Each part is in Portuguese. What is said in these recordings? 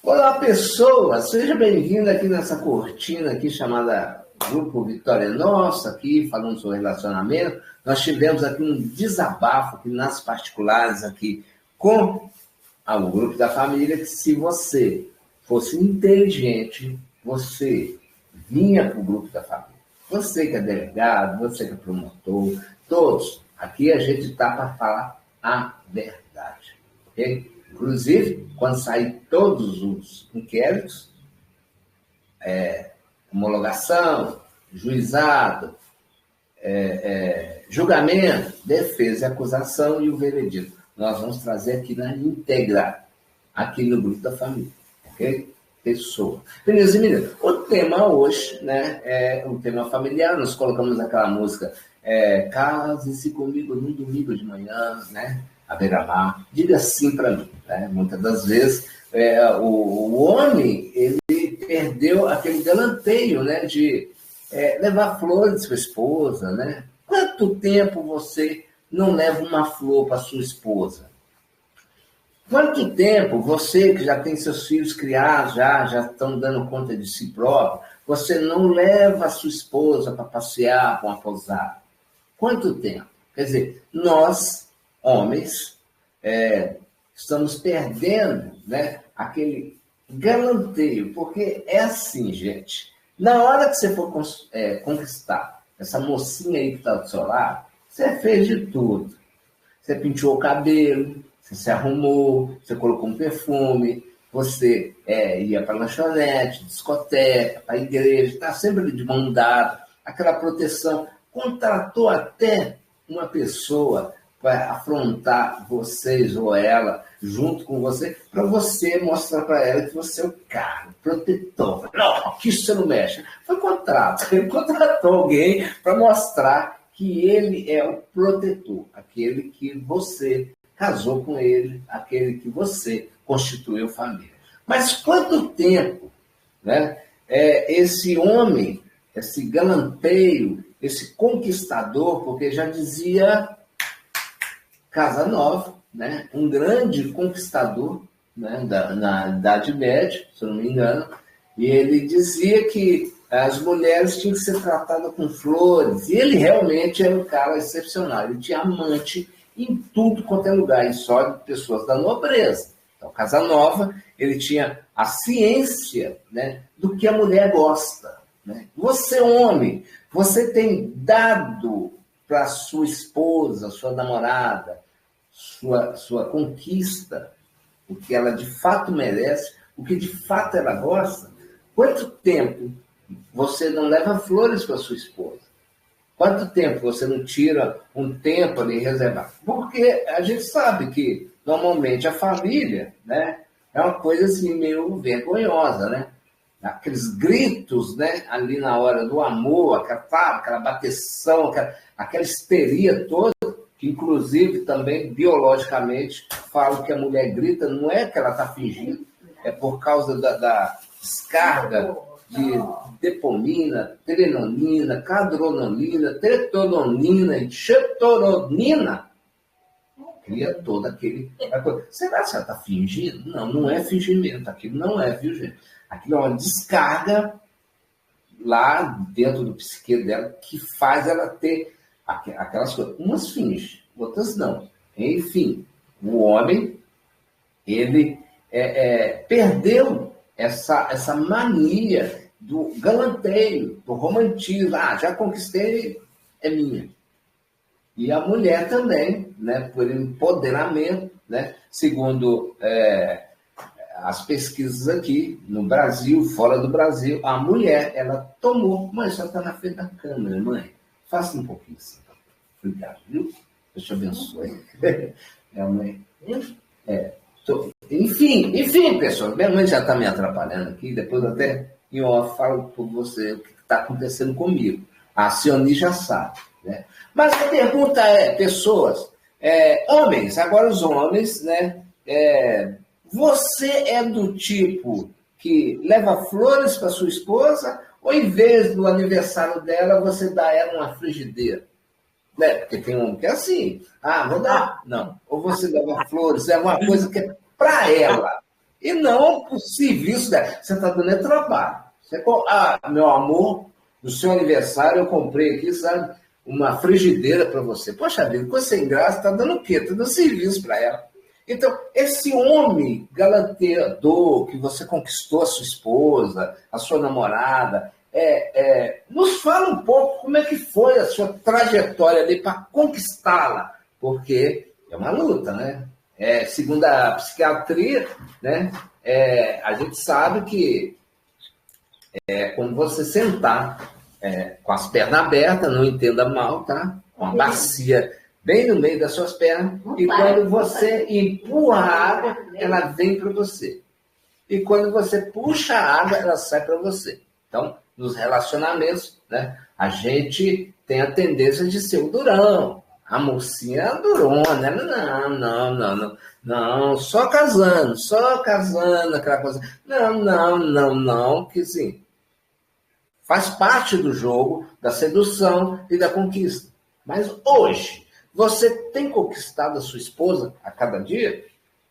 Olá, pessoa! Seja bem-vindo aqui nessa cortina aqui chamada Grupo Vitória Nossa, aqui falando sobre relacionamento. Nós tivemos aqui um desabafo aqui nas particulares aqui com o grupo da família, que se você fosse inteligente, você vinha para o grupo da família. Você que é delegado, você que é promotor, todos. Aqui a gente está para falar a verdade, ok? Inclusive, quando sair todos os inquéritos, homologação, juizado, julgamento, defesa e acusação e o veredito, nós vamos trazer aqui na íntegra, aqui no grupo da família, ok? Pessoa. Meninos e meninas, o tema hoje, né, é um tema familiar. Nós colocamos aquela música Case-se comigo num domingo de manhã, né? A beira-mar, diga sim para mim. Né? Muitas das vezes o homem ele perdeu aquele galanteio, né, de levar flores para a esposa. Né? Quanto tempo você não leva uma flor para sua esposa? Quanto tempo você, que já tem seus filhos criados, já estão dando conta de si próprio, você não leva a sua esposa para passear, para uma pousada? Quanto tempo? Quer dizer, nós, homens, estamos perdendo, né, aquele galanteio, porque é assim, gente. Na hora que você for conquistar essa mocinha aí que está do seu lado, você fez de tudo. Você pintou o cabelo, você se arrumou, você colocou um perfume, você ia para a lanchonete, discoteca, para a igreja, está sempre de mão dada, aquela proteção. Contratou até uma pessoa para afrontar vocês ou ela junto com você, para você mostrar para ela que você é o cara, o protetor. Não, que isso você não mexe. Foi contrato. Ele contratou alguém para mostrar que ele é o protetor, aquele que você casou com ele, aquele que você constituiu família. Mas quanto tempo, né, esse homem, esse galanteio, esse conquistador, porque já dizia Casanova, né, um grande conquistador, né, na Idade Média, se eu não me engano, e ele dizia que as mulheres tinham que ser tratadas com flores, e ele realmente era um cara excepcional, ele tinha amante em tudo quanto é lugar, e só de pessoas da nobreza. Então, Casanova, ele tinha a ciência, né, do que a mulher gosta. Né? Você, homem, você tem dado para sua esposa, sua namorada, sua conquista, o que ela de fato merece, o que de fato ela gosta? Quanto tempo você não leva flores para sua esposa? Quanto tempo você não tira um tempo ali reservado? Porque a gente sabe que, normalmente, a família, né, é uma coisa assim meio vergonhosa, né? Aqueles gritos, né, ali na hora do amor, aquela bateção, aquela histeria toda, que inclusive também biologicamente falam que a mulher grita, não é que ela está fingindo, é por causa da descarga de dopamina, terenonina, cadronolina, tretononina e chetoronina. Cria todo aquele... Será que ela está fingindo? Não, não é fingimento, aquilo não é, viu, gente? Aquilo é uma descarga lá dentro do psique dela que faz ela ter aquelas coisas. Umas fingem, outras não. Enfim, o homem, ele perdeu essa mania do galanteio, do romantismo. Já conquistei, é minha. E a mulher também, né, por empoderamento, né, segundo as pesquisas aqui no Brasil, fora do Brasil, a mulher, ela tomou, mas já está na frente da câmera, mãe. Faça um pouquinho assim. Obrigado, viu? Deus te abençoe. Mãe. Enfim, pessoal, minha mãe já está me atrapalhando aqui, depois até em off falo por você o que está acontecendo comigo. A Cioni já sabe, né? Mas a pergunta pessoas, homens, agora os homens, né? Você é do tipo que leva flores para sua esposa ou em vez do aniversário dela você dá a ela uma frigideira? Né? Porque tem um que é assim, vou dar. Não, ou você leva flores, é uma coisa que é para ela. E não por serviço dela. Você está dando trabalho. Meu amor, no seu aniversário eu comprei aqui, sabe, uma frigideira para você. Poxa vida, ficou sem graça, está dando o quê? Está dando serviço para ela. Então, esse homem galanteador que você conquistou a sua esposa, a sua namorada, nos fala um pouco como é que foi a sua trajetória ali para conquistá-la, porque é uma luta, né? Segundo a psiquiatria, né? A gente sabe que quando você sentar com as pernas abertas, não entenda mal, tá? Uma bacia bem no meio das suas pernas, e quando você empurra a água, ela vem para você. E quando você puxa a água, ela sai para você. Então, nos relacionamentos, né, a gente tem a tendência de ser o durão. A mocinha é a durona. Não, só casando, aquela coisa. Não, que sim. Faz parte do jogo, da sedução e da conquista. Mas hoje, você tem conquistado a sua esposa a cada dia?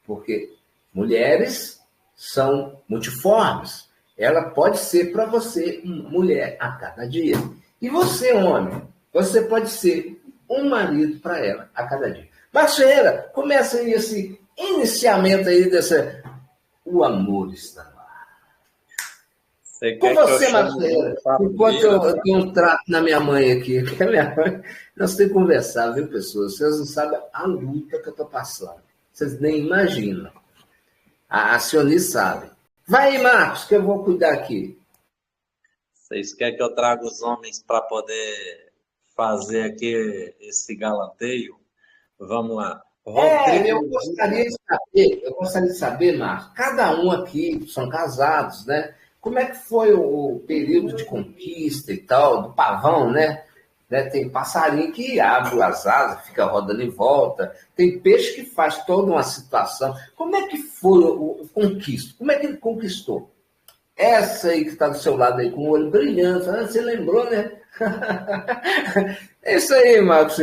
Porque mulheres são multiformes. Ela pode ser para você uma mulher a cada dia. E você, homem, você pode ser um marido para ela a cada dia. Marceira, começa aí esse iniciamento aí dessa... O amor está no ar. Com você, Marceira, enquanto eu tenho um trato na minha mãe aqui, porque a minha mãe, nós temos que conversar, viu, pessoas? Vocês não sabem a luta que eu estou passando. Vocês nem imaginam. A Cionice sabe. Vai aí, Marcos, que eu vou cuidar aqui. Vocês querem que eu traga os homens para poder fazer aqui esse galanteio? Vamos lá. Eu gostaria de saber, Marcos, cada um aqui são casados, né? Como é que foi o período de conquista e tal, do pavão, né? Tem passarinho que abre as asas, fica rodando em volta. Tem peixe que faz toda uma situação. Como é que foi o conquista? Como é que ele conquistou? Essa aí que está do seu lado aí, com o olho brilhante. Você lembrou, né? É isso aí, Marcos.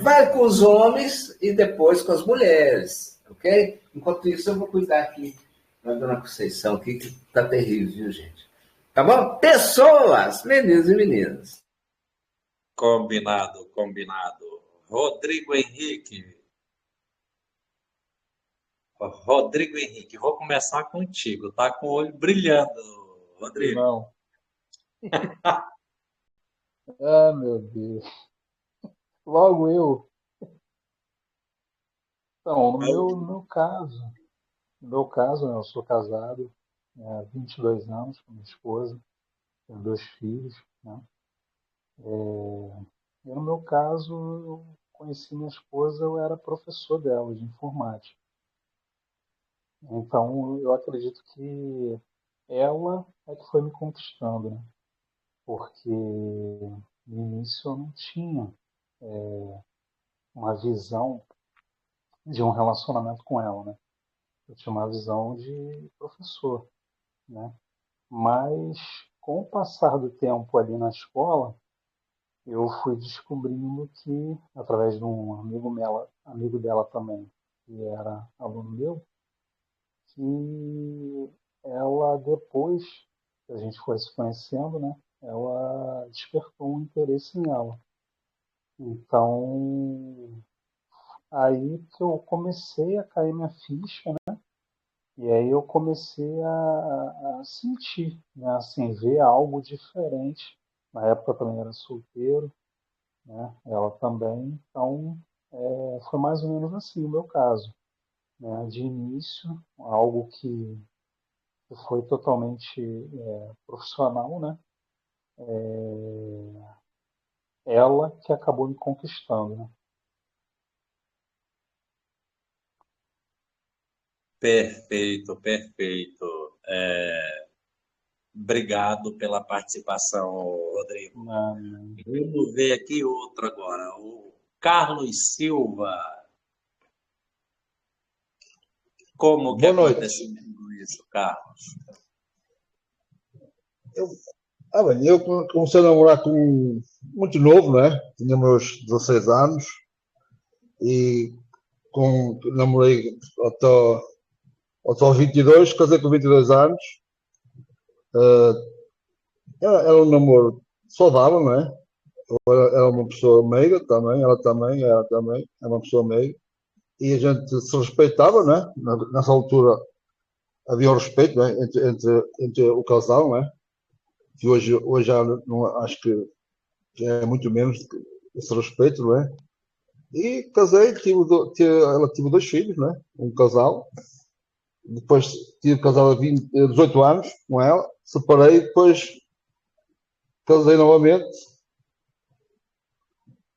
Vai com os homens e depois com as mulheres, ok? Enquanto isso, eu vou cuidar aqui da dona Conceição, que está terrível, viu, gente? Tá bom? Pessoas, meninos e meninas. Combinado. Rodrigo Henrique, vou começar contigo. Tá com o olho brilhando, Rodrigo. Não. Ah, meu Deus. Logo eu. Então, no meu caso, né, eu sou casado há 22 anos com minha esposa, tenho 2 filhos, né? E no meu caso, eu conheci minha esposa, eu era professor dela de informática. Então, eu acredito que ela é que foi me conquistando, né? Porque no início eu não tinha uma visão de um relacionamento com ela, né? Eu tinha uma visão de professor, né? Mas com o passar do tempo ali na escola, eu fui descobrindo que, através de um amigo dela também, que era aluno meu, que ela, depois que a gente foi se conhecendo, né, ela despertou um interesse em ela. Então, aí que eu comecei a cair minha ficha, né? E aí eu comecei a sentir, né? Assim, ver algo diferente. Na época eu também era solteiro, né? Ela também. Então, foi mais ou menos assim o meu caso, né? De início, algo que foi totalmente profissional, né? Ela que acabou me conquistando, né? Perfeito. Obrigado pela participação, Rodrigo. Vamos ver aqui outro agora. O Carlos Silva. Como que aconteceu isso, Carlos? Eu comecei a namorar muito novo, né? Tinha meus 16 anos e namorei até aos 22, casei com 22 anos. Era um namoro saudável, não é? Era uma pessoa meiga também, ela também era uma pessoa meiga. E a gente se respeitava, não é? Nessa altura havia o respeito, não é? entre o casal, não é? Que hoje já não, acho que é muito menos esse respeito, não é? E casei, ela teve 2 filhos, não é? Um casal. Depois tive casado há 18 anos com ela, separei, depois casei novamente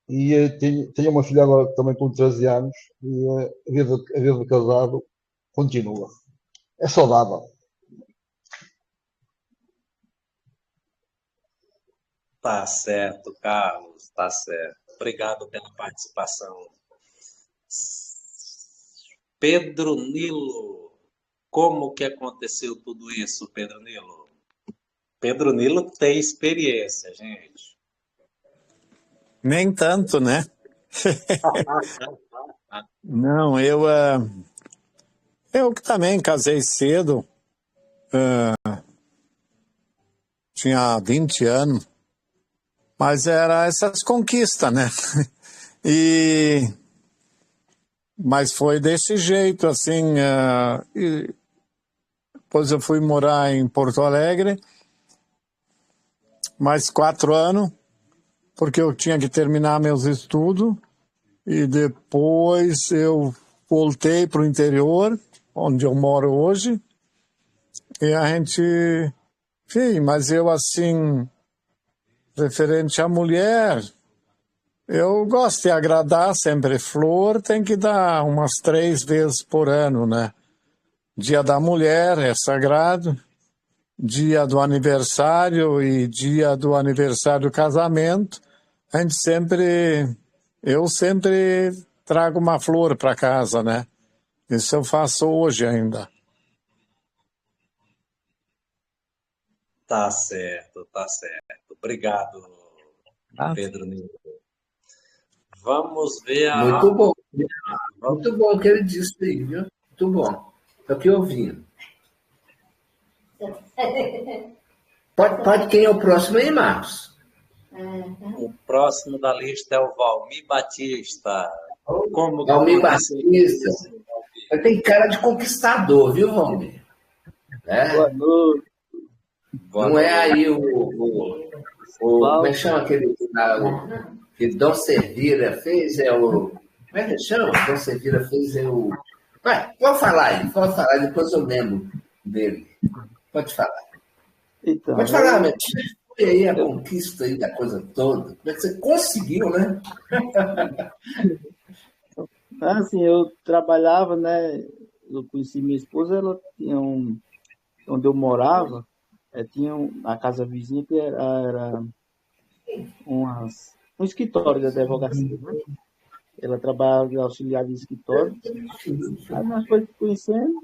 e tenho uma filha agora também com 13 anos e a vida de casado continua. É saudável. Tá certo, Carlos, tá certo. Obrigado pela participação. Pedro Nilo, como que aconteceu tudo isso, Pedro Nilo? Pedro Nilo tem experiência, gente. Nem tanto, né? Não, eu que também casei cedo, tinha 20 anos, mas era essas conquistas, né? Mas foi desse jeito, assim, e depois eu fui morar em Porto Alegre, mais 4 anos, porque eu tinha que terminar meus estudos, e depois eu voltei para o interior, onde eu moro hoje, e a gente... Enfim, mas eu, assim, referente à mulher, eu gosto de agradar sempre. Flor tem que dar umas 3 vezes por ano, né? Dia da mulher é sagrado, dia do aniversário e dia do aniversário do casamento, eu sempre trago uma flor para casa, né? Isso eu faço hoje ainda. Tá certo, tá certo. Obrigado, Pedro Nilo. Vamos ver a... Muito bom. Muito bom o que ele disse aí, viu? Muito bom. Estou aqui ouvindo. Pode quem é o próximo aí, Marcos? O próximo da lista é o Valmir Batista. Como Valmir Batista. Tem cara de conquistador, viu, Valmir? Boa noite. Não é aí como é que chama aquele que Dom Servira fez? Como é que chama? Dom Servira fez pode falar, depois eu lembro dele. Pode falar. Então, pode falar, mas foi aí a conquista aí da coisa toda. Como é que você conseguiu, né? Assim, eu trabalhava, né? Eu conheci minha esposa, ela tinha onde eu morava, tinha a casa vizinha que era um escritório de advocacia, né? Ela trabalhava de auxiliar de escritório. Aí nós fomos conhecendo,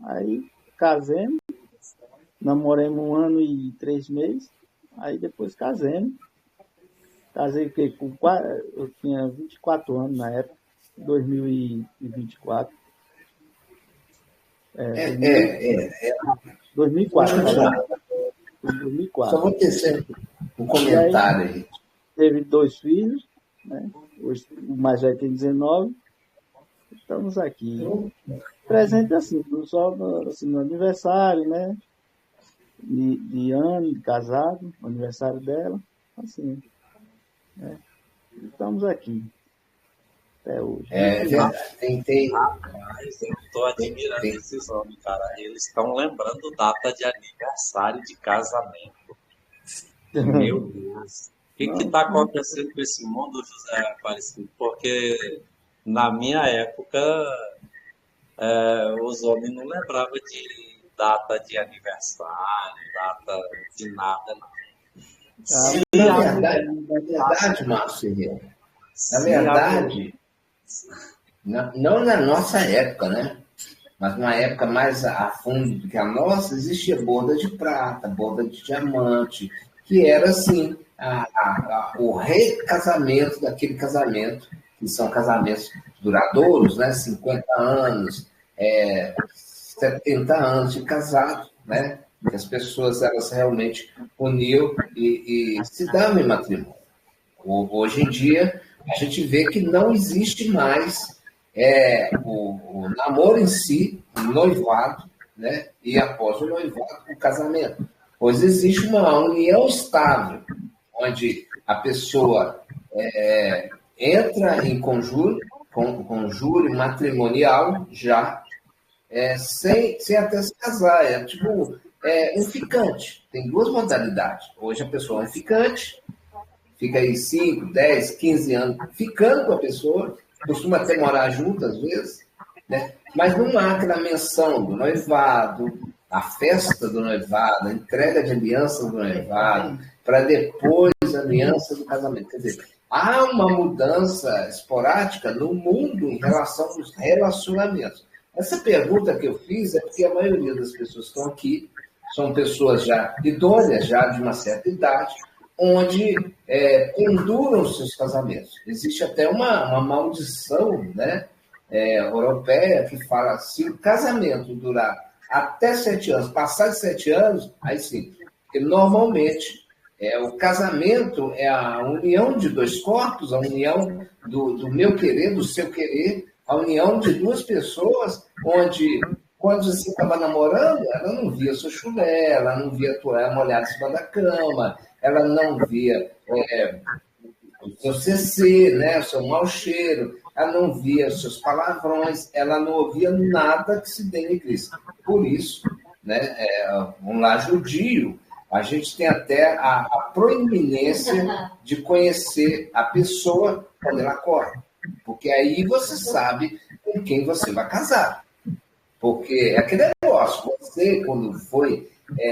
aí casemos, namoramos 1 ano e 3 meses, aí depois casemos. Casei eu tinha 24 anos na época, 2024. 2004. 2004. Só vou tecer um comentário aí. Teve 2 filhos, né? Hoje, o mais velho tem 19. Estamos aqui. Presente assim, só no aniversário, né? De ano, de casado, aniversário dela. Assim. Né? Estamos aqui. Até hoje. Mas eu estou admirando esses homens, cara. Eles estão lembrando data de aniversário de casamento. Meu Deus. O que está acontecendo com esse mundo, José Aparecido? Porque na minha época os homens não lembravam de data de aniversário, data de nada, não. Na verdade, Márcio Ferreira, na verdade, não na nossa época, né? Mas numa época mais a fundo do que a nossa, existia boda de prata, boda de diamante, que era assim, o recasamento daquele casamento, que são casamentos duradouros, né? 50 anos, 70 anos de casado, né? Que as pessoas elas realmente uniam e se davam em matrimônio. Hoje em dia, a gente vê que não existe mais o namoro em si, o noivado, né? E após o noivado, o casamento. Pois existe uma união estável, onde a pessoa entra em conjúrio matrimonial já, sem até se casar. É tipo um ficante. Tem duas modalidades. Hoje a pessoa é um ficante, fica aí 5, 10, 15 anos ficando com a pessoa, costuma até morar junto às vezes, né? Mas não há aquela menção do noivado, a festa do noivado, a entrega de aliança do noivado, para depois a aliança do casamento. Quer dizer, há uma mudança esporádica no mundo em relação aos relacionamentos. Essa pergunta que eu fiz é porque a maioria das pessoas que estão aqui são pessoas já idôneas, já de uma certa idade, onde penduram seus casamentos. Existe até uma maldição, né, europeia que fala se o casamento durar até 7 anos, passar de 7 anos, aí sim. Porque normalmente o casamento é a união de dois corpos, a união do meu querer, do seu querer, a união de duas pessoas, onde, quando você estava namorando, ela não via seu chulé, ela não via a toalha molhada em cima da cama, ela não via o seu CC, né, o seu mau cheiro, ela não via os seus palavrões, ela não ouvia nada que se denigrisse. Por isso, né, um lar judio, a gente tem até a proeminência de conhecer a pessoa quando ela acorda. Porque aí você sabe com quem você vai casar. Porque é aquele negócio, você, quando foi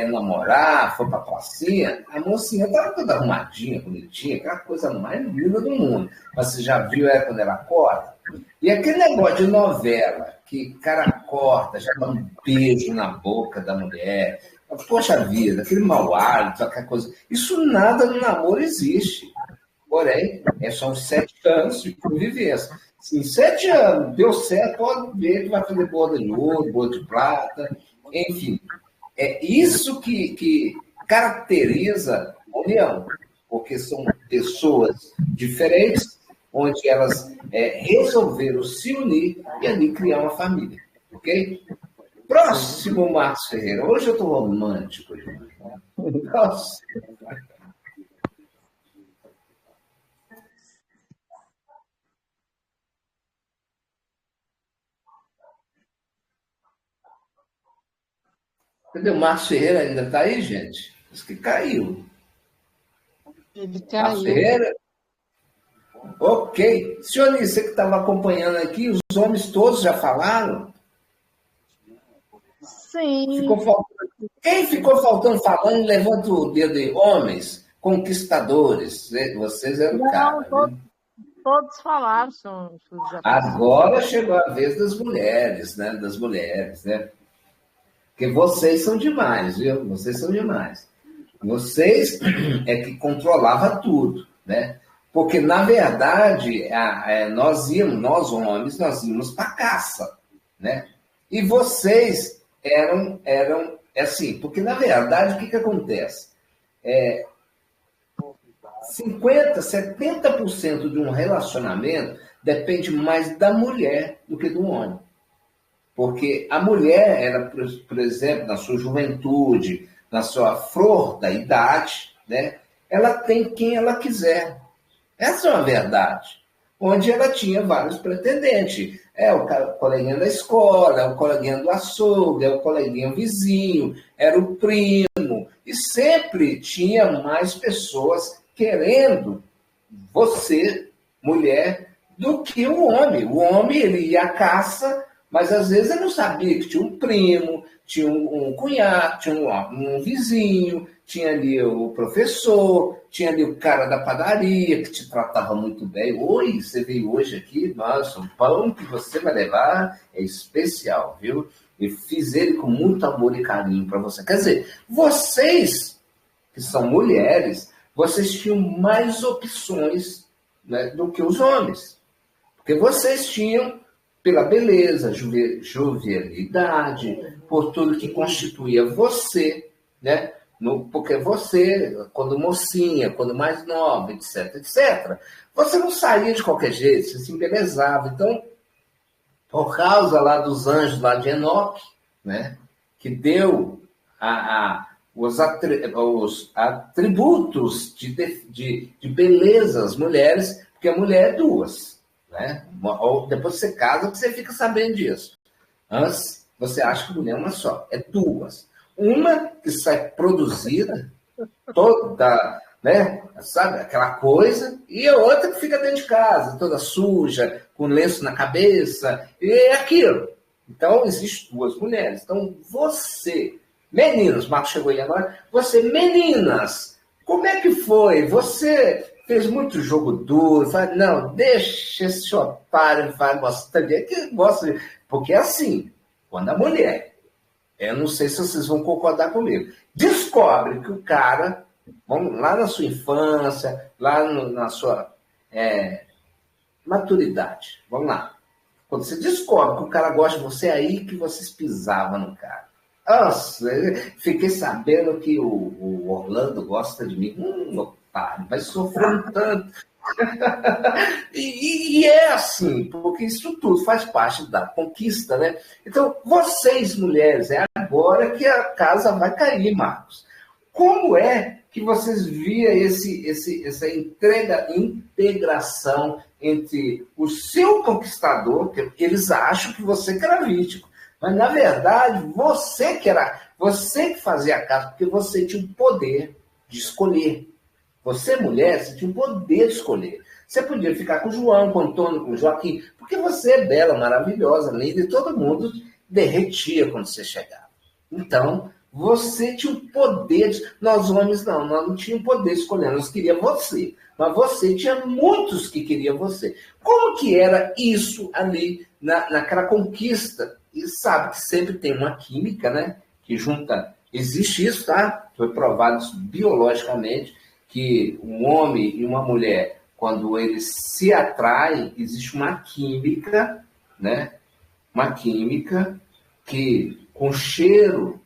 namorar, foi pra pracinha, a mocinha estava toda arrumadinha, bonitinha, aquela coisa mais linda do mundo. Mas você já viu ela quando ela acorda? E aquele negócio de novela, que o cara acorda, já dá um beijo na boca da mulher, poxa vida, aquele mau hálito, aquela coisa. Isso nada no namoro existe. Porém, são 7 anos de convivência. Se em 7 anos deu certo, pode ver que vai fazer boda de ouro, boda de prata, enfim. É isso que caracteriza a união, porque são pessoas diferentes, onde elas resolveram se unir e ali criar uma família. Ok? Próximo, Marcos Ferreira. Hoje eu estou romântico. Próximo. Cadê o Marcos Ferreira? Ainda está aí, gente? Diz que caiu. Ele caiu. Marcos Ferreira? Ok. Senhor, você que estava acompanhando aqui, os homens todos já falaram? Sim. Quem ficou faltando falando, levanta o dedo aí. Homens, conquistadores. Vocês eram o cara. Todos falaram. Agora chegou a vez das mulheres, né? Das mulheres, né? Porque vocês são demais, viu? Vocês são demais. Vocês é que controlava tudo, né? Porque, na verdade, nós homens, nós íamos para caça, né? E vocês eram assim, porque, na verdade, o que acontece? 50%, 70% de um relacionamento depende mais da mulher do que do homem. Porque a mulher, ela, por exemplo, na sua juventude, na sua flor da idade, né, ela tem quem ela quiser. Essa é uma verdade. Onde ela tinha vários pretendentes. O coleguinha da escola, o coleguinha do açougue, o coleguinha vizinho, era o primo. E sempre tinha mais pessoas querendo você, mulher, do que o homem. O homem, ele ia à caça, mas às vezes ele não sabia que tinha um primo, tinha um cunhado, tinha um vizinho, tinha ali o professor, tinha ali o cara da padaria que te tratava muito bem. Oi, você veio hoje aqui? Nossa, o pão que você vai levar é especial, viu? Eu fiz ele com muito amor e carinho para você. Quer dizer, vocês, que são mulheres, vocês tinham mais opções, né, do que os homens. Porque vocês tinham, pela beleza, jovialidade, por tudo que constituía você, né? Porque você, quando mocinha, quando mais nova, etc, etc, você não saía de qualquer jeito, você se embelezava. Então, por causa lá dos anjos lá de Enoque, né? Que deu os atributos de beleza às mulheres, porque a mulher é duas, né? Ou depois você casa, você fica sabendo disso. Antes, você acha que a mulher é uma só. É duas. Uma que sai produzida, toda, né? Sabe? Aquela coisa. E a outra que fica dentro de casa, toda suja, com lenço na cabeça. E é aquilo. Então, existem duas mulheres. Então, você, meninos, Marcos chegou aí agora. Você, meninas, como é que foi? Você fez muito jogo duro. Fala, não, deixa esse otário, vai gostar de... que gosta de... Porque é assim, quando a mulher, eu não sei se vocês vão concordar comigo, descobre que o cara, vamos lá na sua infância, lá na sua maturidade, vamos lá. Quando você descobre que o cara gosta de você, é aí que vocês pisavam no cara. Nossa, fiquei sabendo que o Orlando gosta de mim. Otário, vai sofrendo tanto. E é assim, porque isso tudo faz parte da conquista, né? Então, vocês, mulheres, é agora que a casa vai cair, Marcos. Como é que vocês viam essa integração entre o seu conquistador, que eles acham que você que era vítima, mas, na verdade, você que fazia a casa, porque você tinha o poder de escolher. Você, mulher, você tinha o poder de escolher. Você podia ficar com o João, com o Antônio, com o Joaquim, porque você é bela, maravilhosa, linda, e todo mundo derretia quando você chegava. Então, você tinha o poder de... Nós homens nós não tínhamos poder de escolher, nós queríamos você. Mas você tinha muitos que queriam você. Como que era isso ali naquela conquista? E sabe que sempre tem uma química, né? Que junta... Existe isso, tá? Foi provado biologicamente, que um homem e uma mulher, quando eles se atraem, existe uma química, né? Uma química que, com o cheiro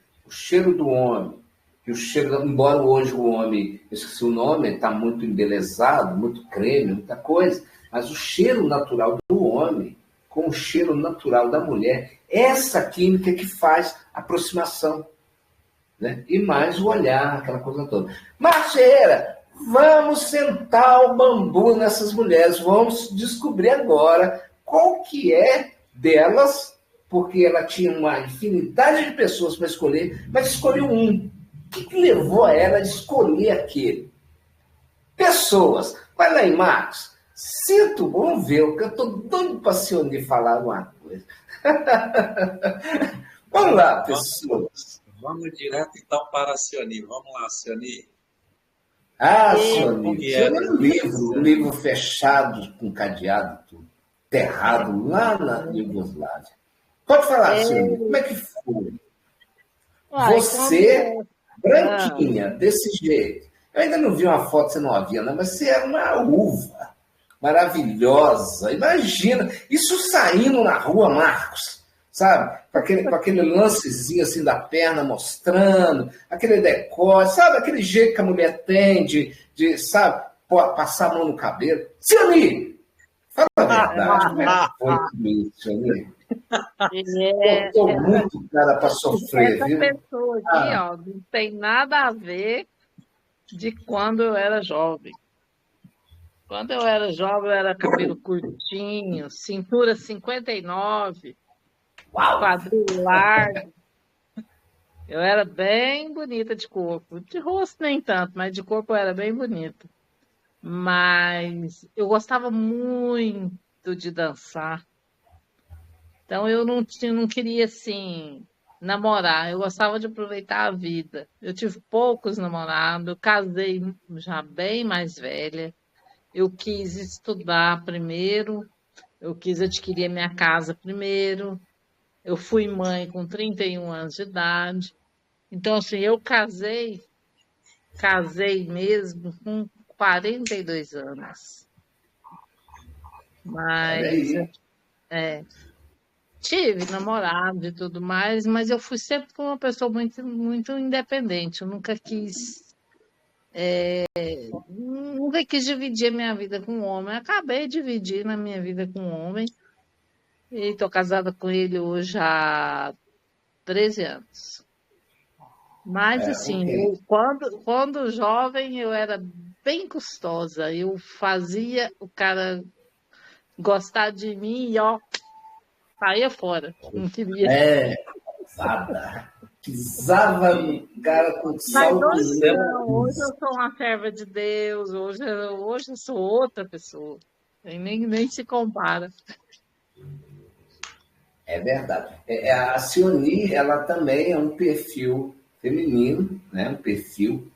do homem, que o cheiro, embora hoje o homem, eu esqueci o nome, está muito embelezado, muito creme, muita coisa, mas o cheiro natural do homem, com o cheiro natural da mulher, essa química que faz aproximação, né? E mais o olhar, aquela coisa toda. Marceira, vamos sentar o bambu nessas mulheres, vamos descobrir agora qual que é delas, porque ela tinha uma infinidade de pessoas para escolher, mas escolheu um. O que levou a ela a escolher aquele? Pessoas. Vai lá em Marcos. Sinto, vamos ver, porque eu estou doido para Cione falar alguma coisa. Vamos lá, pessoas. Vamos direto então para a Cione. Vamos lá, Cione. Cione. Cione é um livro fechado, com cadeado, tudo, enterrado lá na Iugoslávia. Pode falar, Cione, como é que foi? Você, branquinha, desse jeito. Eu ainda não vi uma foto, você não havia, não, mas você era uma uva maravilhosa. Imagina, isso saindo na rua, Marcos, sabe? Com aquele lancezinho assim da perna mostrando, aquele decote, sabe? Aquele jeito que a mulher tem de sabe, passar a mão no cabelo. Cione, fala a verdade, como é que foi tudo isso, Cione? Botou muito cara para sofrer, essa viu? pessoa aqui, ó, não tem nada a ver de quando eu era jovem. Quando eu era jovem, eu era cabelo curtinho, cintura 59, quadril largo. Eu era bem bonita de corpo. De rosto nem tanto, mas de corpo eu era bem bonita. Mas eu gostava muito de dançar. Então eu não queria, assim, namorar. Eu gostava de aproveitar a vida. Eu tive poucos namorados, eu casei já bem mais velha. Eu quis estudar primeiro, eu quis adquirir a minha casa primeiro. Eu fui mãe com 31 anos de idade. Então, assim, eu casei mesmo com 42 anos. Olha Mas, aí. Tive namorado e tudo mais, mas eu fui sempre uma pessoa muito, muito independente. Eu nunca quis dividir a minha vida com um homem. Acabei dividindo a minha vida com um homem. E estou casada com ele hoje há 13 anos. Mas, assim, Ok. quando jovem, eu era bem custosa. Eu fazia o cara gostar de mim e, ó, saía fora. Não queria. É, fada. Pisava no cara com Mas salto hoje zero. não. Hoje eu sou uma serva de Deus. Hoje eu sou outra pessoa. E nem se compara. É verdade. A Sioni, ela também é um perfil feminino, né? Um perfil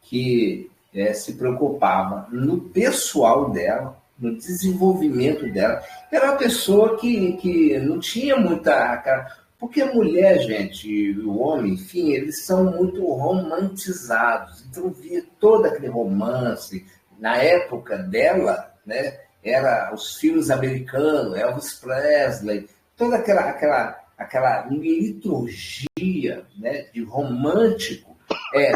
que se preocupava no pessoal dela, no desenvolvimento dela. Era uma pessoa que não tinha muita. Porque a mulher, gente, e o homem, enfim, eles são muito romantizados. Então via todo aquele romance. Na época dela, né, era os filmes americanos, Elvis Presley, toda aquela liturgia, né, de romântico.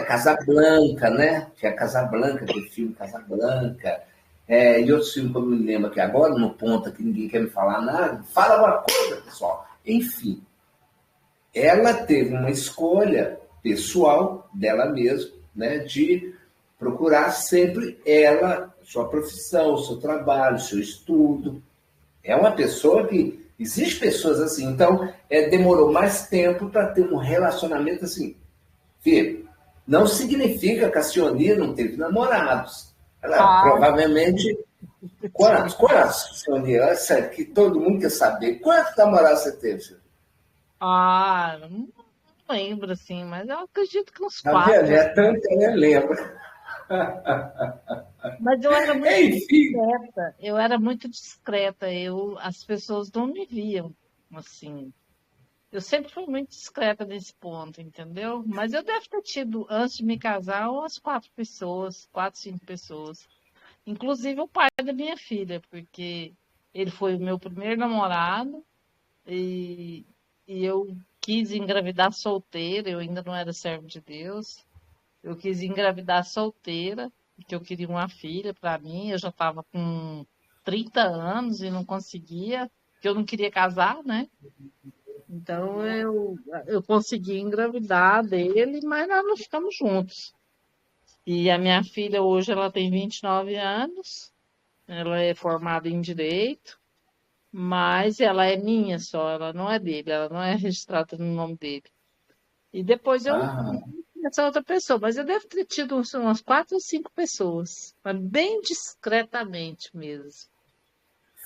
Casablanca, né? Tinha Casablanca, aquele filme Casablanca. E outros filmes que eu me lembro aqui agora, no ponto que ninguém quer me falar nada. Fala uma coisa, pessoal. Enfim, ela teve uma escolha pessoal dela mesma, né? De procurar sempre ela, sua profissão, seu trabalho, seu estudo. É uma pessoa que. Existem pessoas assim. Então, demorou mais tempo para ter um relacionamento assim. Filho, não significa que a Sioni não teve namorados. Ela Ah, provavelmente. Quantos, Sioni? Essa que todo mundo quer saber. Quantos namorados você teve, Sioni? não lembro, assim, mas eu acredito que uns Tá vendo? 4. É tanto que eu nem lembro. Mas eu era muito Enfim, discreta. Eu era muito discreta. As pessoas não me viam assim. Eu sempre fui muito discreta nesse ponto, entendeu? Mas eu devo ter tido, antes de me casar, umas 4 pessoas, 4, 5 pessoas. Inclusive o pai da minha filha, porque ele foi o meu primeiro namorado e, e eu quis engravidar solteira, eu ainda não era servo de Deus. Eu quis engravidar solteira, porque eu queria uma filha para mim. Eu já estava com 30 anos e não conseguia, porque eu não queria casar, né? Então eu consegui engravidar dele, mas nós não ficamos juntos. E a minha filha hoje ela tem 29 anos, ela é formada em direito, mas ela é minha só, ela não é dele, ela não é registrada no nome dele. E depois eu ah, essa outra pessoa, mas eu devo ter tido umas 4 ou 5 pessoas, mas bem discretamente mesmo.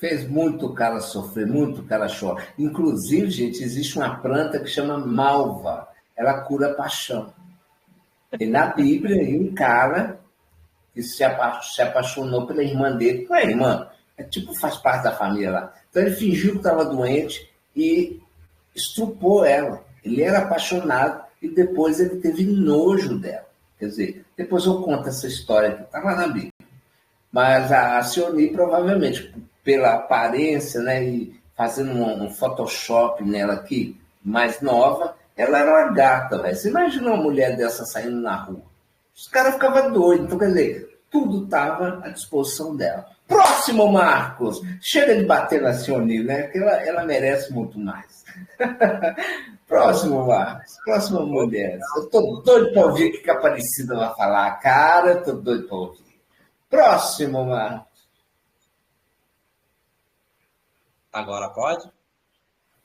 fez muito o cara sofrer, muito o cara chorar. Inclusive, gente, existe uma planta que chama malva. Ela cura paixão. E na Bíblia, aí um cara que se apaixonou pela irmã dele. Não é irmã, tipo, faz parte da família lá. Então ele fingiu que estava doente e estrupou ela. Ele era apaixonado e depois ele teve nojo dela. Quer dizer, depois eu conto essa história que está lá na Bíblia. Mas a Sioni, provavelmente, pela aparência, né, e fazendo um Photoshop nela aqui, mais nova, ela era uma gata, velho. Você imagina uma mulher dessa saindo na rua? Os caras ficavam doidos. Então, quer dizer, tudo estava à disposição dela. Próximo, Marcos! Chega de bater na Sioni, né? Que ela merece muito mais. Próximo, Marcos. Próxima mulher. Eu tô doido para ouvir o que a Aparecida vai falar. Cara, eu tô doido para ouvir. Próximo, Marcos. Agora pode?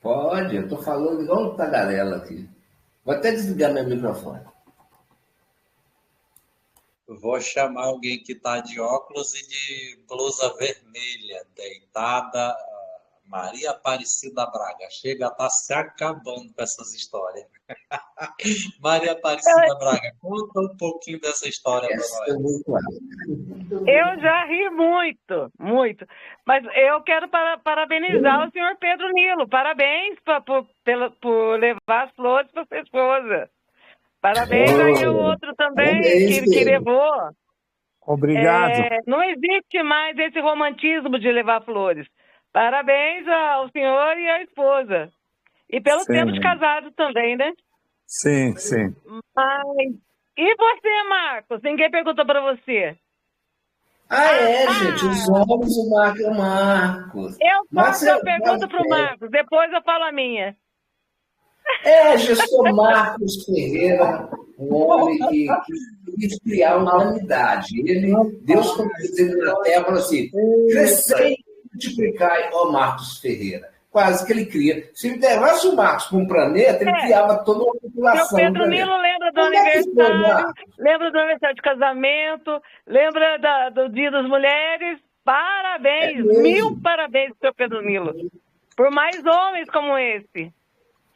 Pode, eu tô falando igual um tagarela aqui. Vou até desligar meu microfone. Vou chamar alguém que está de óculos e de blusa vermelha, deitada, Maria Aparecida Braga. Chega a estar se acabando com essas histórias. Maria Aparecida Braga, conta um pouquinho dessa história para Essa é nós. muito alta. Eu já ri muito, muito. Mas eu quero parabenizar o senhor Pedro Nilo. Parabéns por levar as flores para sua esposa. Parabéns aí o Oh, outro também parabéns, que Pedro. levou. Obrigado. Não existe mais esse romantismo de levar flores. Parabéns ao senhor e à esposa. E pelo tempo de Sim, casado também, né? sim, sim. Mas... E você, Marcos? Ninguém perguntou para você. Gente, os homens, o Marcos é o Marcos. Eu Marcos faço é, a pergunta para o Marcos, depois eu falo a minha. gestor Marcos Ferreira, um homem que quis criar a humanidade. Deus colocou ele na terra e falou assim: crescei e multiplicai, ó Marcos Ferreira. Quase que ele cria. Se levasse o Marcos para um planeta, ele criava toda uma Seu população. Pedro Nilo lembra do Como é que foi, aniversário, Marcos? lembra do aniversário de casamento, lembra do Dia das Mulheres. Parabéns, mil parabéns, seu Pedro Nilo. Por mais homens como esse.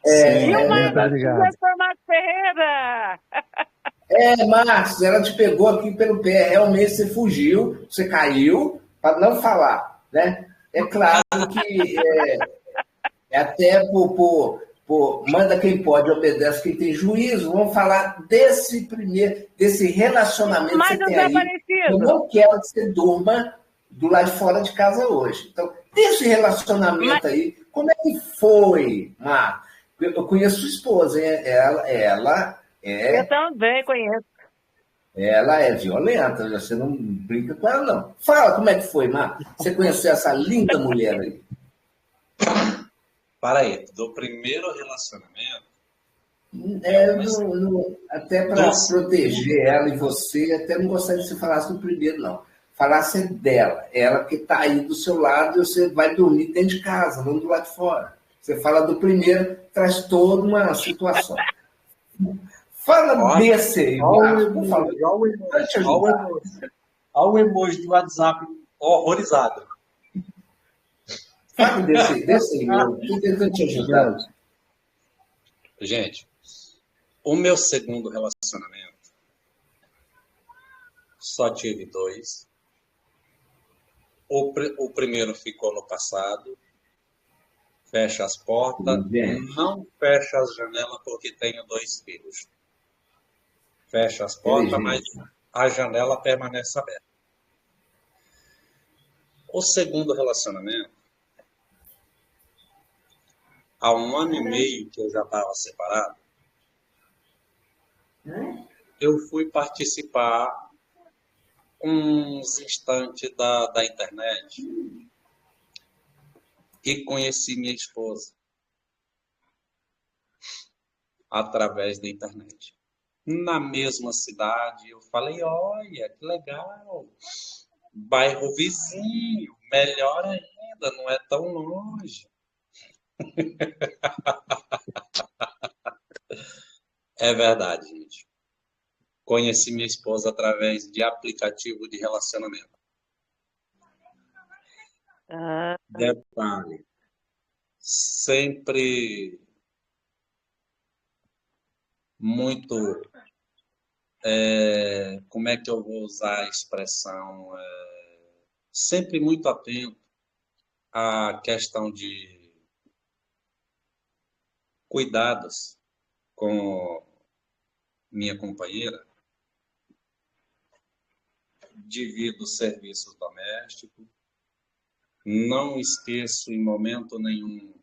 E o Marcos, professor Marcos Ferreira. Marcos, ela te pegou aqui pelo pé. Realmente você fugiu, você caiu, para não falar, né? É claro que até por manda quem pode, obedece quem tem juízo. Vamos falar desse relacionamento Mas que você o tem Zé aí. Aparecido. Eu não quero que você durma do lado de fora de casa hoje. Então, desse relacionamento aí, como é que foi, Marcos? Eu conheço sua esposa, hein? Ela é. Eu também conheço. Ela é violenta, você não brinca com ela, não. Fala como é que foi, Marcos. Você conheceu essa linda mulher aí? Para aí, do primeiro relacionamento. Até para proteger ela e você, até não gostaria que você falasse do primeiro, não. Falasse dela. Ela que está aí do seu lado e você vai dormir dentro de casa, não do lado de fora. Você fala do primeiro, traz toda uma situação. Fala desse aí, Marcos, por favor. Olha o emoji do WhatsApp horrorizado. Fala desse aí, meu. Estou tentando te ajudar. Gente, o meu segundo relacionamento, só tive 2. O primeiro ficou no passado. Fecha as portas. Não fecha as janelas porque tenho 2 filhos. Fecha as portas, mas a janela permanece aberta. O segundo relacionamento, há 1 ano e meio que eu já estava separado, eu fui participar uns instantes da internet e conheci minha esposa através da internet. Na mesma cidade, eu falei, olha, que legal, bairro vizinho, melhor ainda, não é tão longe. É verdade, gente. Conheci minha esposa através de aplicativo de relacionamento. Detalhe, sempre muito, como é que eu vou usar a expressão? Sempre muito atento à questão de cuidados com minha companheira, divido serviços domésticos, não esqueço em momento nenhum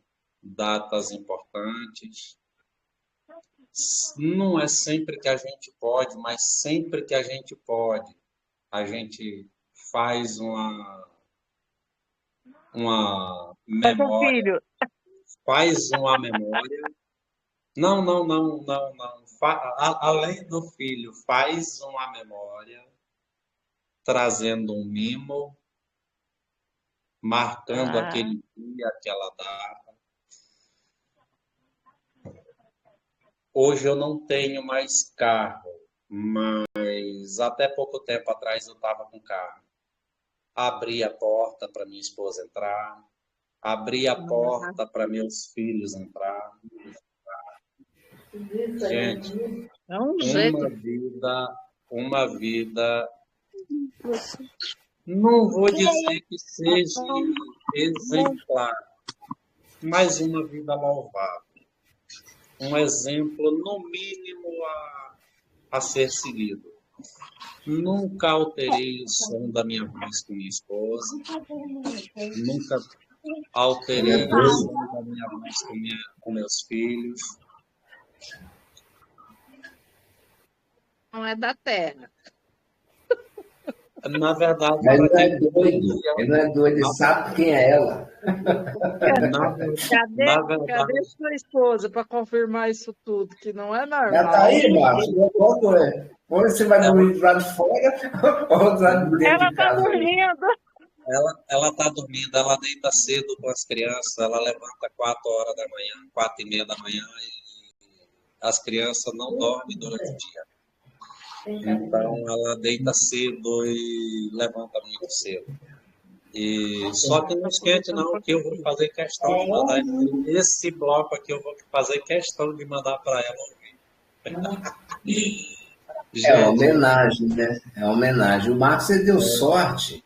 datas importantes. Não é sempre que a gente pode, mas sempre que a gente pode, a gente faz uma memória. Faz uma memória. Não. Além do filho, faz uma memória, trazendo um mimo, marcando aquele dia, aquela data. Hoje eu não tenho mais carro, mas até pouco tempo atrás eu estava com carro. Abri a porta para minha esposa entrar, abri a porta para meus filhos entrar. Gente, uma vida, não vou dizer que seja exemplar, mas uma vida louvável. Um exemplo, no mínimo, a ser seguido. Nunca alterei o som da minha voz com minha esposa. Nunca alterei o sono da minha voz com meus filhos. Não é da terra. Na verdade, Mas para não é quem doido. Ele não é doido, ele sabe quem é ela. na Cadê verdade, sua esposa para confirmar isso tudo? Que não é Já tá normal. aí, Márcio. Quando é? Ou você vai dormir do lado de fora, ou do lado de dentro Ela de tá casa. dormindo. ela está dormindo, ela deita cedo com as crianças, ela levanta 4 horas da manhã, 4:30 da manhã, e as crianças não dormem durante o dia. Então, ela deita cedo e levanta muito cedo. Só que não esquente não, que eu vou fazer questão de mandar esse bloco aqui, eu vou fazer questão de mandar para ela ouvir. É uma Gente, homenagem, né? É uma homenagem. O Marcos ele deu sorte.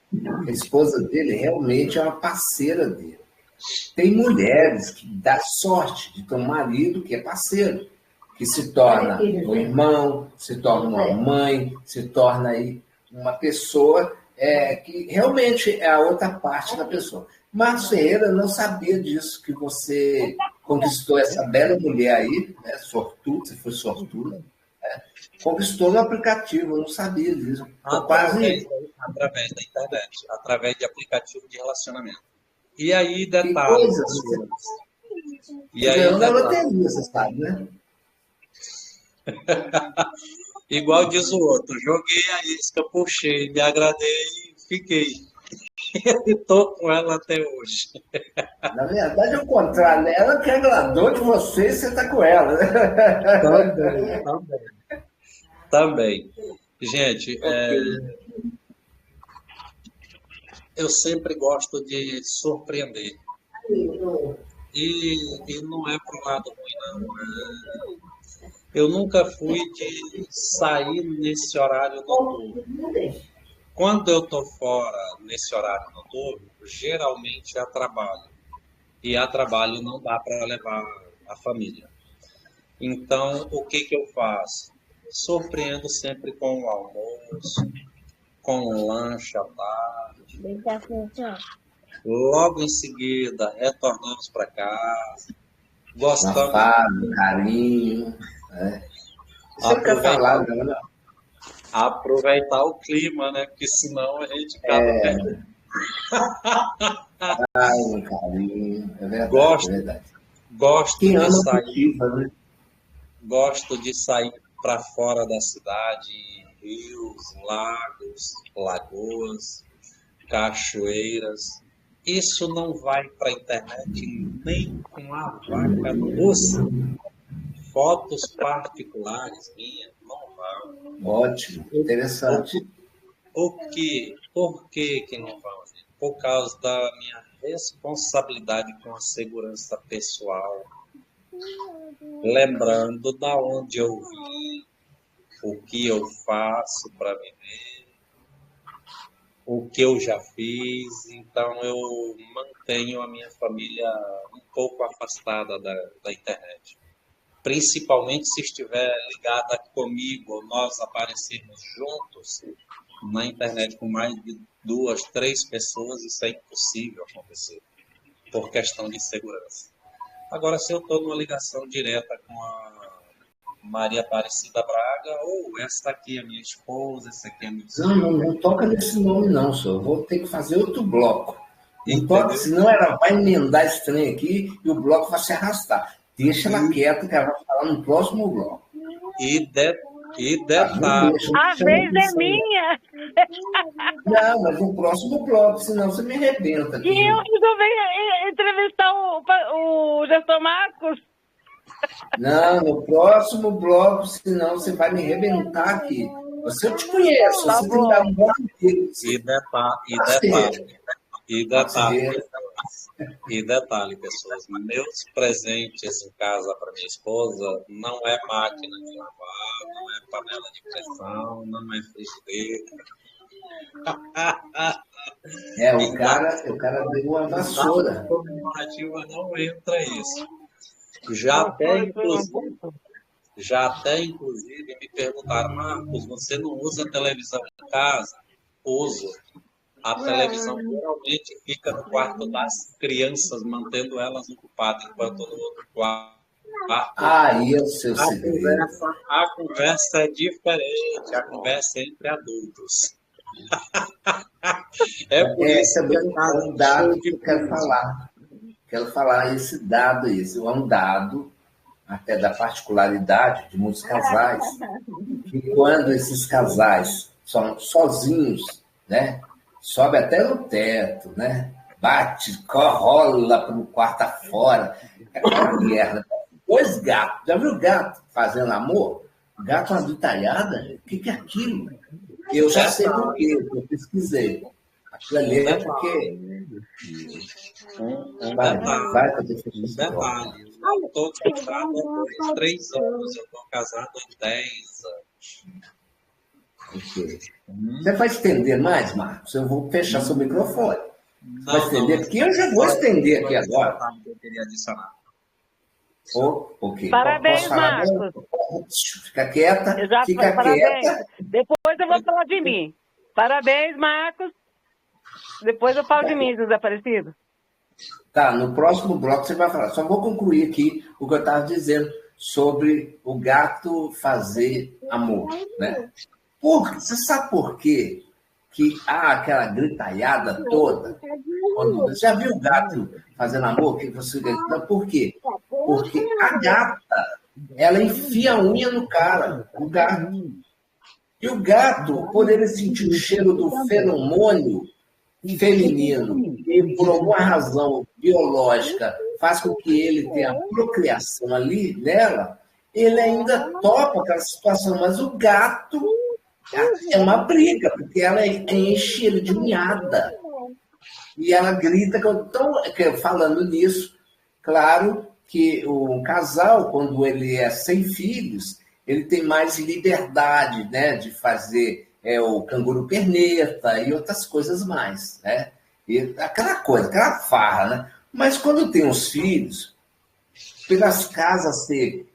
A esposa dele realmente é uma parceira dele. Tem mulheres que dá sorte de ter um marido que é parceiro, que se torna um irmão, se torna uma mãe, se torna aí uma pessoa que realmente é a outra parte da pessoa. Marcos Ferreira não sabia disso, que você conquistou essa bela mulher aí, né? Sortuda, você foi sortuda, né? Conquistou no aplicativo, eu não sabia disso. Tô quase. através da internet, através de aplicativo de relacionamento. E aí, Que detalhe, coisa! pessoas. E Você aí, ganhou na detalhe. loteria, você sabe, né? Igual diz o outro, joguei a isca, puxei, me agradei e fiquei. E tô com ela até hoje. Na verdade, é o contrário, né? Ela que agradou de você e você está com ela, né? Também. Gente, eu sempre gosto de surpreender. E não é pro lado ruim, não. Eu nunca fui de sair nesse horário noturno. Quando eu tô fora nesse horário noturno, geralmente é a trabalho. E a trabalho não dá para levar a família. Então, o que eu faço? Surpreendo sempre com o almoço, com o lanche à tarde. Logo em seguida, retornamos para casa. Um Gostamos afago, um carinho. Né? Você quer falar, né? aproveitar o clima, né? Porque senão a gente acaba perdendo. Um carinho. É verdade, Gosto, é verdade. gosto Quem de ama sair, cultiva, né? gosto de sair para fora da cidade, rios, lagos, lagoas, cachoeiras. Isso não vai para a internet nem com a vaca doce. Fotos particulares minhas não vão. Ótimo, interessante. Por que não vão? Gente? Por causa da minha responsabilidade com a segurança pessoal. Lembrando da onde eu vim, o que eu faço para viver, o que eu já fiz. Então eu mantenho a minha família um pouco afastada da internet. Principalmente se estiver ligada comigo, nós aparecermos juntos na internet com mais de 2, 3 pessoas, isso é impossível acontecer, por questão de segurança. Agora, se eu estou numa ligação direta com a Maria Aparecida Braga, ou essa aqui é a minha esposa, essa aqui é a minha esposa. Não toca nesse nome não, senhor. Eu vou ter que fazer outro bloco. Não toca, Entendeu? senão ela vai emendar esse trem aqui e o bloco vai se arrastar. Deixa ela quieta que ela vai falar no próximo bloco. E detalhe, A vez é minha. Não, mas no próximo bloco, senão você me arrebenta aqui. E eu resolvi entrevistar o gestor Marcos. Não, no próximo bloco, senão você vai me arrebentar aqui. Eu te conheço, Tá você tem bom. que dar um bom amigo. E detalhe, pessoas, meus presentes em casa para minha esposa não é máquina de lavar, não é panela de pressão, não é frigideira. O cara deu uma vassoura. Na comemorativa não entra isso. Já até inclusive me perguntaram, Marcos, você não usa televisão em casa? Uso. A televisão geralmente fica no quarto das crianças, mantendo elas ocupadas, enquanto no outro quarto Aí é o seu segredo. a conversa é diferente, a conversa é entre adultos. É por Esse isso é que um dado que eu quero falar. Quero falar esse dado, esse é um dado até da particularidade de muitos casais, que quando esses casais são sozinhos, né, sobe até no teto, né, bate, rola pelo quarto afora, é aquela guerra. Dois gatos, já viu gato fazendo amor? Gato uma gritalhada? O que é aquilo? Eu já sei por quê, eu pesquisei. Aquilo ali é porque... Vai, que eu deixo isso Detalhe, eu estou casado há 3 anos, eu estou casado há 10 anos. Você vai estender mais, Marcos? Eu vou fechar seu microfone. Você vai estender? Porque eu já vou estender aqui agora. Eu queria adicionar. Ok. Parabéns, Marcos. Fica quieta. Fica parabéns. quieta. Depois eu vou falar de mim. Parabéns, Marcos. Depois eu falo de mim, desaparecido. Tá, no próximo bloco você vai falar. Só vou concluir aqui o que eu estava dizendo sobre o gato fazer amor, né? Você sabe por quê que há aquela gritalhada toda? Você já viu o gato fazendo amor? Que você grita? Por quê? Porque a gata, ela enfia a unha no cara, o gato. E o gato, por ele sentir o cheiro do feromônio feminino e por alguma razão biológica faz com que ele tenha procriação ali nela, ele ainda topa aquela situação, mas o gato é uma briga, porque ela enche ele de unhada. E ela grita. Então, falando nisso, claro que o casal, quando ele é sem filhos, ele tem mais liberdade, né, de fazer o canguru perneta e outras coisas mais, né? E aquela coisa, aquela farra, né? Mas quando tem os filhos, pelas casas ser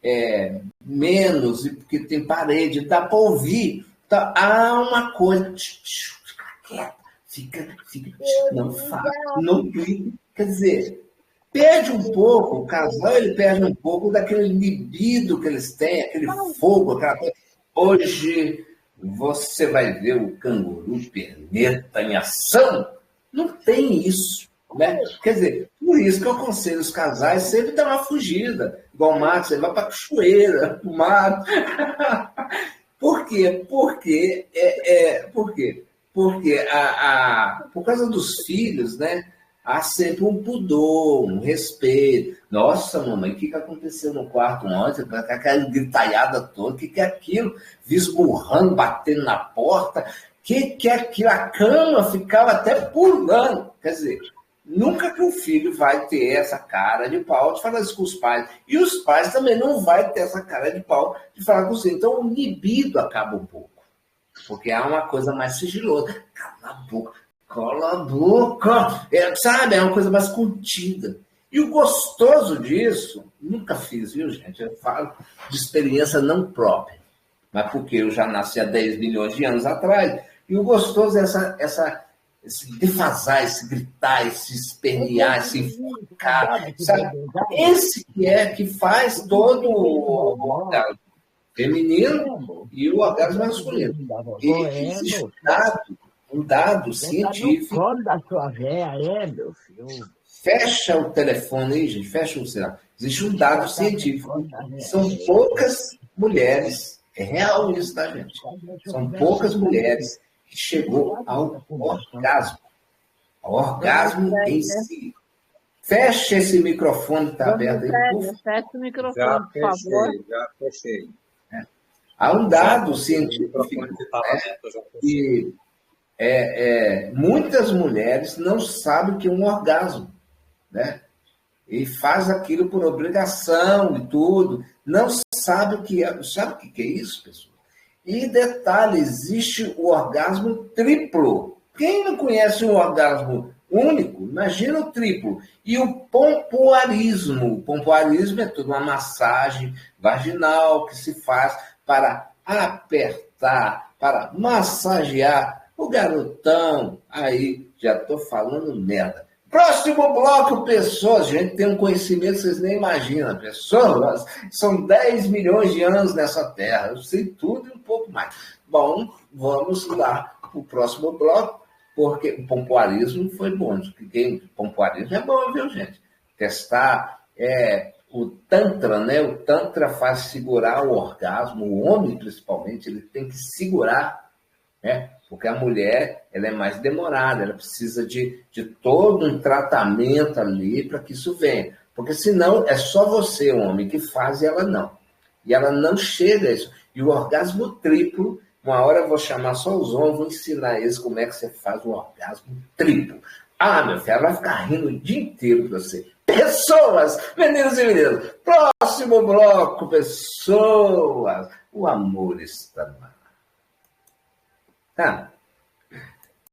menos, e porque tem parede, dá para ouvir, tá, há uma coisa, fica quieto, fica, não fala, não grita. Quer dizer, perde um pouco, o casal ele perde um pouco daquele libido que eles têm, aquele fogo, aquela coisa. Hoje você vai ver o canguru perneta em ação. Não tem isso, né? Quer dizer, por isso que eu aconselho os casais sempre dar uma fugida. Igual o Marcos, ele vai para a cachoeira, para o mato. Por quê? Por quê? Porque por causa dos filhos, né? Há sempre um pudor, um respeito. Nossa, mamãe, o que aconteceu no quarto ontem? Aquela gritalhada toda, o que é aquilo? Visburrando, batendo na porta. O que é aquilo? A cama ficava até pulando. Quer dizer, nunca que o filho vai ter essa cara de pau de falar isso com os pais. E os pais também não vão ter essa cara de pau de falar com você. Então, o libido acaba um pouco. Porque há uma coisa mais sigilosa. Cala a boca. Cala a boca, sabe? É uma coisa mais contida. E o gostoso disso, nunca fiz, viu, gente? Eu falo de experiência não própria, mas porque eu já nasci há 10 milhões de anos atrás. E o gostoso é esse defasar, esse gritar, esse espernear, esse enforcar, sabe? Esse que faz todo o orgasmo feminino e o orgasmo masculino. E existe um dado científico. Da sua véia meu filho. Fecha o telefone aí, gente, fecha o celular. Existe um dado científico. São poucas mulheres, é real isso, tá, gente? São poucas mulheres que chegou ao orgasmo. Ao orgasmo em si. Fecha esse microfone que está aberto aí. Fecha o microfone, por favor. Já fechei. Há um dado científico que muitas mulheres não sabem o que é um orgasmo, né? E faz aquilo por obrigação e tudo, não sabe o que é. Sabe o que é isso, pessoal? E detalhe, existe o orgasmo triplo. Quem não conhece um orgasmo único, imagina o triplo. E o pompoarismo. O pompoarismo é toda uma massagem vaginal que se faz para apertar, para massagear O garotão, aí, já tô falando merda. Próximo bloco, pessoas. Gente, tem um conhecimento que vocês nem imaginam. Pessoas, são 10 milhões de anos nessa Terra. Eu sei tudo e um pouco mais. Bom, vamos lá para o próximo bloco, porque o pompoarismo foi bom. Pompoarismo é bom, viu, gente? Testar o Tantra, né? O Tantra faz segurar o orgasmo. O homem, principalmente, ele tem que segurar, né? Porque a mulher, ela é mais demorada, ela precisa de todo um tratamento ali para que isso venha. Porque senão é só você, homem, que faz e ela não. E ela não chega a isso. E o orgasmo triplo, uma hora eu vou chamar só os homens, vou ensinar eles como é que você faz o orgasmo triplo. Ah, meu filho, ela vai ficar rindo o dia inteiro para você. Pessoas, meninos e meninas, próximo bloco, pessoas, o amor está no ar. Tá?